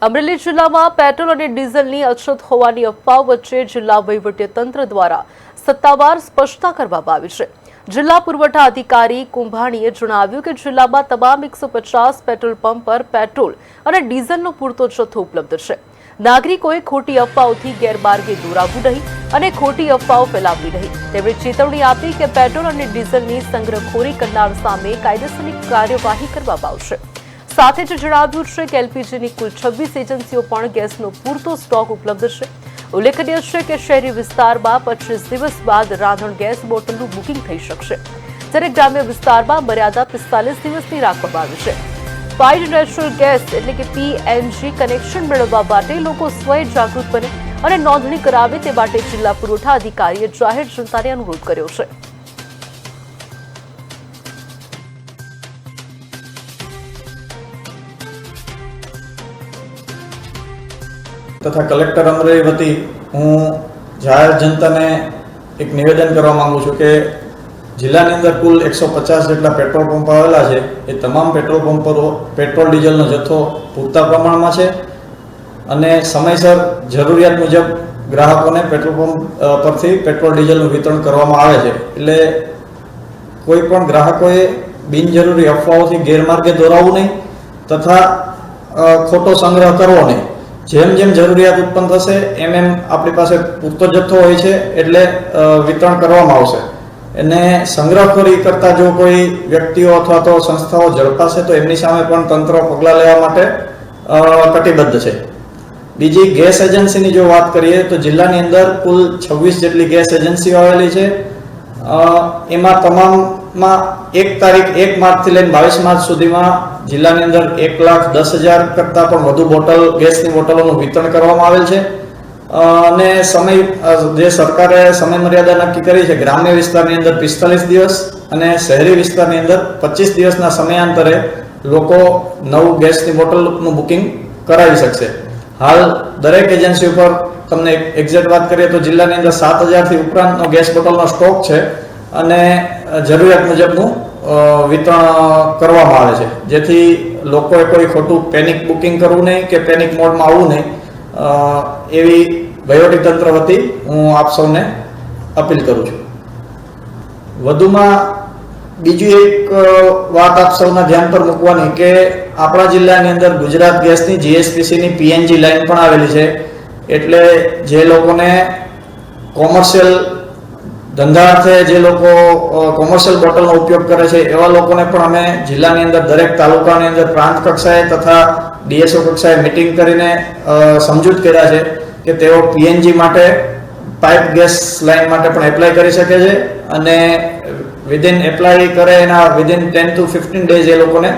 અમરેલી જિલ્લામાં પેટ્રોલ અને ડીઝલની અછત હોવાની અફવાઓ વચ્ચે જિલ્લા વહીવટીતંત્ર દ્વારા સત્તાવાર સ્પષ્ટતા કરવામાં આવી છે। જિલ્લા પુરવઠા અધિકારી કુંભાણીએ જણાવ્યું કે જિલ્લામાં તમામ 150 પેટ્રોલ પંપ પર પેટ્રોલ અને ડીઝલનો પૂરતો જથ્થો ઉપલબ્ધ છે। નાગરિકોએ ખોટી અફવાઓથી ગેરમાર્ગે દોરાવવું નહીં અને ખોટી અફવાઓ ફેલાવવી નહીં। તેમણે ચેતવણી આપી કે પેટ્રોલ અને ડીઝલની સંગ્રહખોરી કરનાર સામે કાયદેસરની કાર્યવાહી કરવામાં આવશે। સાથે જ જણાવ્યું છે કે એલપીજીની કુલ 26 એજન્સીઓ પણ ગેસનો પૂરતો સ્ટોક ઉપલબ્ધ છે। ઉલ્લેખનીય છે કે શહેરી વિસ્તારમાં 25 દિવસ બાદ રાંધણ ગેસ બોટલનું બુકિંગ થઈ શકશે, જ્યારે ગ્રામ્ય વિસ્તારમાં મર્યાદા 45 દિવસની રાખવામાં આવી છે। પાઇડ નેચરલ ગેસ એટલે કે પીએનજી કનેક્શન મેળવવા માટે લોકો સ્વયં જાગૃત બને અને નોંધણી કરાવે તે માટે જિલ્લા પુરવઠા અધિકારીએ જાહેર જનતાને અનુરોધ કર્યો છે। तथा कलेक्टर अमरेली वती हूँ जाहिर जनता ने एक निवेदन करवा मांगू छूँ कि जिला अंदर कुल 150 जेटला पेट्रोल पंप आवेला है। ये तमाम पेट्रोल पंप पर पेट्रोल डीजल जत्थो पूरता प्रमाण में है अने समयसर जरूरियात मुजब ग्राहकों ने पेट्रोल पंप परथी पेट्रोल डीजल वितरण करवामां आवे छे। एटले कोईपण ग्राहकोए बिनजरूरी अफवाओथी गैरमार्गे दौरावવું नहीं तथा खोटो संग्रह करवो नहीं। જેમ જેમ જરૂરિયાત ઉત્પન્ન થશે એમ એમ આપણી પાસે પૂરતો જથ્થો હોય છે એટલે વિતરણ કરવામાં આવશે। અને સંગ્રહખોરી કરતા જો કોઈ વ્યક્તિઓ અથવા તો સંસ્થાઓ ઝડપાશે તો એમની સામે પણ તંત્ર પગલાં લેવા માટે કટિબદ્ધ છે। બીજી ગેસ એજન્સીની જો વાત કરીએ તો જિલ્લાની અંદર કુલ 26 જેટલી ગેસ એજન્સીઓ આવેલી છે। એમાં તમામમાં 1 તારીખ 1 માર્ચથી લઈને 22 માર્ચ સુધીમાં જિલ્લાની અંદર 1,10,000 કરતાં પણ વધુ બોટલ ગેસની બોટલોનું વિતરણ કરવામાં આવેલ છે। અને સમય જે સરકારે સમય મર્યાદા નક્કી કરી છે ગ્રામ્ય વિસ્તારની અંદર 45 દિવસ અને શહેરી વિસ્તારની અંદર 25 દિવસના સમયાંતરે લોકો નવું ગેસની બોટલનું બુકિંગ કરાવી શકશે। હાલ દરેક એજન્સી ઉપર તમને એક્ઝેક્ટ વાત કરીએ તો જિલ્લાની અંદર 7,000 થી ઉપરાંતનો ગેસ બોટલનો સ્ટોક છે અને જરૂરિયાત મુજબનું વિતરણ કરવામાં આવે છે, જેથી લોકોએ કોઈ ખોટું પેનિક બુકિંગ કરવું નહીં કે પેનિક મોડમાં આવવું નહીં એવી વહીવટીતંત્ર વતી હું આપ સૌને અપીલ કરું છું। વધુમાં બીજી એક વાત આપ સૌના ધ્યાન પર મૂકવાની કે આપણા જિલ્લાની અંદર ગુજરાત ગેસની જીએસપીસીની પીએનજી લાઈન પણ આવેલી છે। એટલે જે લોકોને કોમર્શિયલ ધંધાર્થે જે લોકો કોમર્શિયલ બોટલનો ઉપયોગ કરે છે એવા લોકોને પણ અમે જિલ્લાની અંદર દરેક તાલુકાની અંદર પ્રાંત કક્ષાએ તથા ડીએસઓ કક્ષાએ મીટિંગ કરીને સમજૂત કર્યા છે કે તેઓ પીએનજી માટે પાઇપ ગેસ લાઇન માટે પણ એપ્લાય કરી શકે છે અને વિધિન એપ્લાય કરે એના વિધિન 10 to 15 ડેઝ એ લોકોને